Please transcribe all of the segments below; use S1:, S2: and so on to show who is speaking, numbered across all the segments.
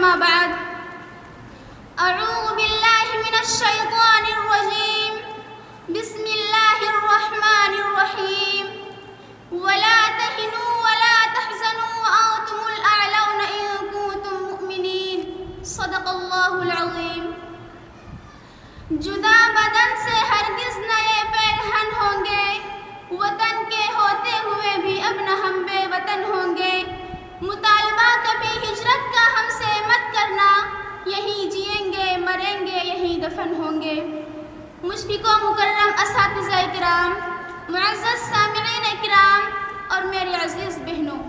S1: أما بعد أعوذ بالله من الشيطان الرجيم بسم الله الرحمن الرحيم ولا تهنوا ولا تحزنوا وأنتم الأعلون إن كنتم مؤمنين صدق الله العظيم. جدا بدن سے ہرگز نئے پیرہن ہوں گے، وطن کے ہوتے ہوئے بھی اب نہ ہم بے وطن ہوں گے. مطالبہ کبھی ہجرت کا ہم سے مت کرنا، یہیں جئیں گے مریں گے یہیں دفن ہوں گے. مشفق و مکرم اساتذہ کرام، معزز سامعین کرام اور میری عزیز بہنوں،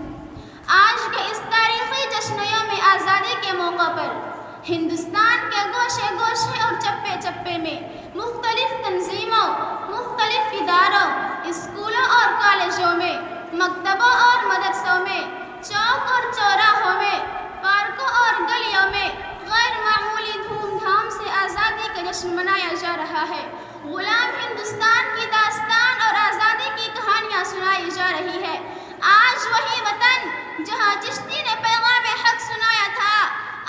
S1: آج کے اس تاریخی جشن یوم آزادی کے موقع پر ہندوستان کے گوشے گوشے اور چپے چپے میں مختلف تنظیموں، مختلف اداروں، اسکولوں اور کالجوں میں، مکتبوں اور مدرسوں میں، چوک اور چوراہوں میں، پارکوں اور گلیوں میں غیر معمولی دھوم دھام سے آزادی کا جشن منایا جا رہا ہے. غلام ہندوستان کی داستان اور آزادی کی کہانیاں سنائی جا رہی ہے. آج وہی وطن جہاں چشتی نے پیغام حق سنایا تھا،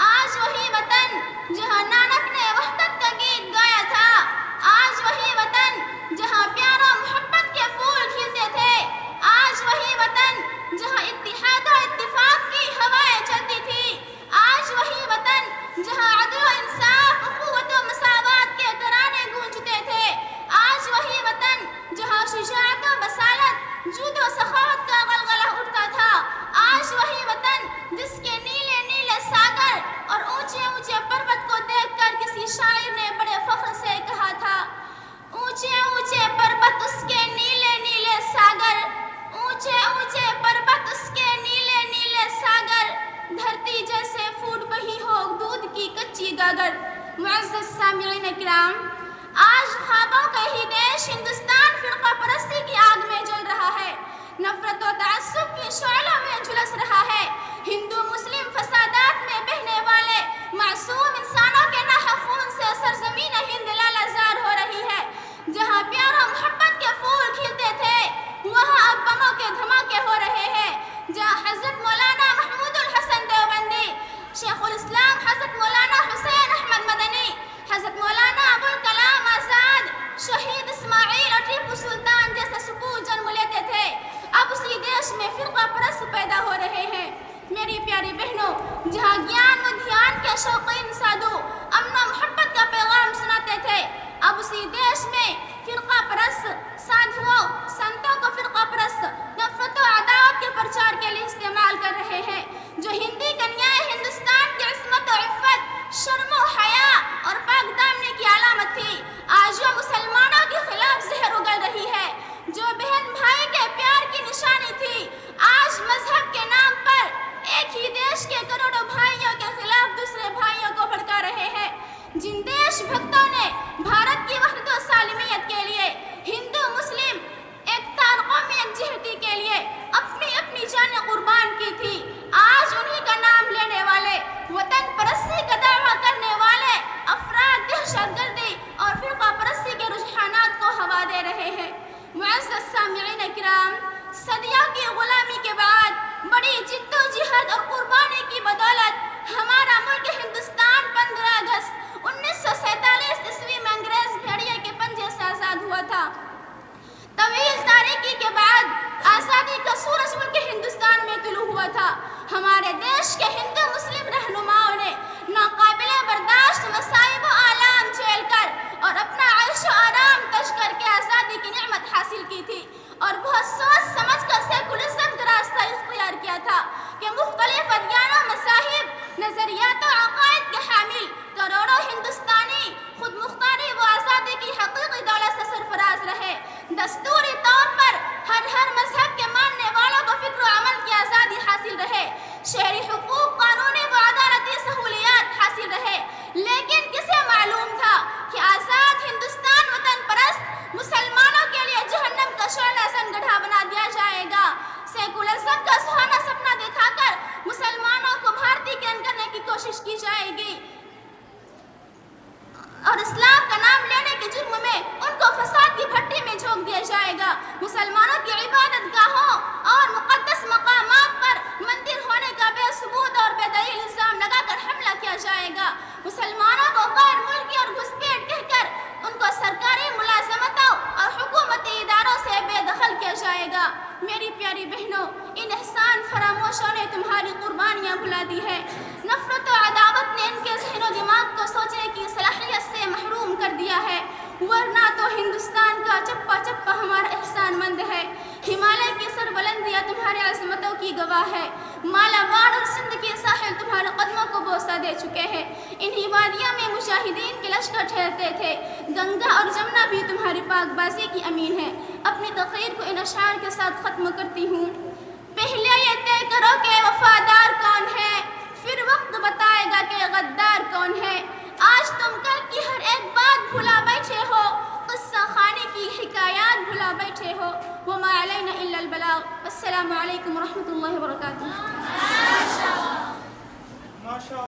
S1: آج وہی وطن جہاں نانک نے وحدت کا گیت گایا تھا، آج وہی وطن جہاں پیار و محبت کے پھول کھلتے تھے، آج وہی وطن جہاں اتحاد و اتفاق کی ہوائیں چلتی تھی، آج وہی وطن جہاں عدل و انصاف، اخوت و مساوات کے ترانے گونجتے تھے، آج وہی وطن جہاں شجاعت و بصالت، جود و سخاوت کا غلغلہ اٹھتا تھا، آج وہی وطن جس کے نیلے نیلے ساگر اور اونچے اونچے پروت کو دیکھ کر کسی شاعر نے بڑے فخر سے کہا تھا، اونچے اونچے پروت اس کے نیلے نیلے ساگر، اونچے اونچے پروت اس کے نیلے نیلے ساگر، دھرتی جیسے پھوٹ بہی ہو دودھ کی کچی گاگر. معزز سامعین کرام، آج خوابوں کا ہی دیش ہندوستان فرقہ پرستی کی آگ میں جل رہا ہے، نفرت و تعصب کی شعلوں میں جھلس رہا ہے. ہندو مسلم فسادات میں بہنے والے معصوم انسانوں کے ناحق خون سے سرزمین ہند لالہزار ہو رہی ہے. جہاں پیار و محبت کے پھول کھلتے تھے، وہاں اب بموں کے دھماکے ہو رہے ہیں. جہاں حضرت مولانا محمود الحسن دیوبندی، شیخ الاسلام حضرت مولانا حسین احمد مدنی، حضرت مولانا ابوالکلام آزاد، شہید اسماعیل اور ٹیپو سلطان جیسے سپوت جنم لیتے تھے، اب اسی دیش میں فرقہ پرست پیدا ہو رہے ہیں. میری پیاری بہنوں، جہاں گیان و دھیان کے شوقین سادھو امن و محبت کا پیغام سناتے تھے، اب اسی دیش میں فرقہ پرست سادھوؤں، سنتوں کو فرقہ پرست نفرت و عداوت کے پرچار کے لیے استعمال کر رہے ہیں. جو ہندی کنیائیں ہندوستان کی عصمت و عفت، شرم و حیا اور پاک دامنی کی علامت تھی، آج وہ مسلمانوں کے خلاف زہر اگل رہی ہے. جو بہن بھائی کے پیار کی نشانی تھی، آج مذہب کے نام پر ایک ہی دیش کے کروڑوں بھائیوں کے خلاف دوسرے بھائیوں کو بھڑکا رہے ہیں. جن دیش بھکتوں نے بھارت کی وحدت و سالمیت کے لیے، ہندو مسلم ایکتا اور قومی یکجہتی کے لیے اپنی اپنی جانیں قربان کی تھی، آج انہی کا نام لینے والے، وطن پرستی کا دعویٰ کرنے والے افراد دہشت گردی اور فرقہ پرستی کے رجحانات کو ہوا دے رہے ہیں. معزز سامعین کرام، صدیوں کی غلامی کے بعد بڑی جد و جہد اور قربانی کی بدولت ہمارا ملک ہندوستان 15 اگست 1947 عیسوی میں انگریز بھیڑیے کے پنجے سے آزاد ہوا تھا. طویل تاریکی کے بعد آزادی کا سورج ملک ہندوستان میں طلوع ہوا تھا. ہمارے دیش کے ہندو مسلم رہنماؤں نے ناقابل برداشت مصائب و آلام جھیل کر اور اپنا عیش و آرام تج کر کے آزادی کی نعمت حاصل کی تھی، اور بہت سوچ سمجھ کر سیکولرزم کا راستہ اختیار کیا تھا کہ مختلف ادیان و مذاہب، نظریات و عقائد کے حامل کروڑوں ہندوستانی خود مختاری و آزادی کی حقیقی دولت سے سرفراز رہے. دستوری طور پر ہر مذہب کے ماننے والوں کو فکر و عمل کی آزادی حاصل رہے، شہری حقوق، قانونی و عدالتی سہولیات حاصل رہے. لیکن کسے معلوم تھا کہ آزاد ہندوستان وطن پرست مسلمانوں کے لیے جہنم کا شعلہ زن گڑھا بنا دیا جائے گا. سیکولرزم کا سہانا سپنا دکھا کر مسلمانوں کو بھارتی کرنے کی کوشش کی جائے گی اور اسلام کا نام لینے کے جرم میں ان کو فساد کی بھٹی میں جھونک دیا جائے گا. مسلمانوں کی عبادت گاہوں اور مقدس مقامات پر مندر ہونے کا بے ثبوت اور بے دلیل الزام لگا کر حملہ کیا خاموشوں نے تمہاری قربانیاں بھلا دی ہے. نفرت و عداوت نے ان کے ذہن و دماغ کو سوچنے کی صلاحیت سے محروم کر دیا ہے، ورنہ تو ہندوستان کا چپا چپا ہمارا احسان مند ہے. ہمالیہ کی سربلندیاں تمہارے عظمتوں کی گواہ ہے. مالابار اور سندھ کے ساحل تمہارے قدموں کو بوسہ دے چکے ہیں. انہی وادیوں میں مجاہدین کے لشکر ٹھہرتے تھے. گنگا اور جمنا بھی تمہاری پاک بازی کی امین ہے. اپنی تقریر کو ان اشعار کے ساتھ ختم کرتی ہوں. پہلے یہ طے کرو کہ وفادار کون ہے، پھر وقت بتائے گا کہ غدار کون ہے. آج تم کل کی ہر ایک بات بھلا بیٹھے ہو، قصہ خانے کی حکایات بھلا بیٹھے ہو. وما علینا الا البلاغ. السلام علیکم ورحمۃ اللہ وبرکاتہ.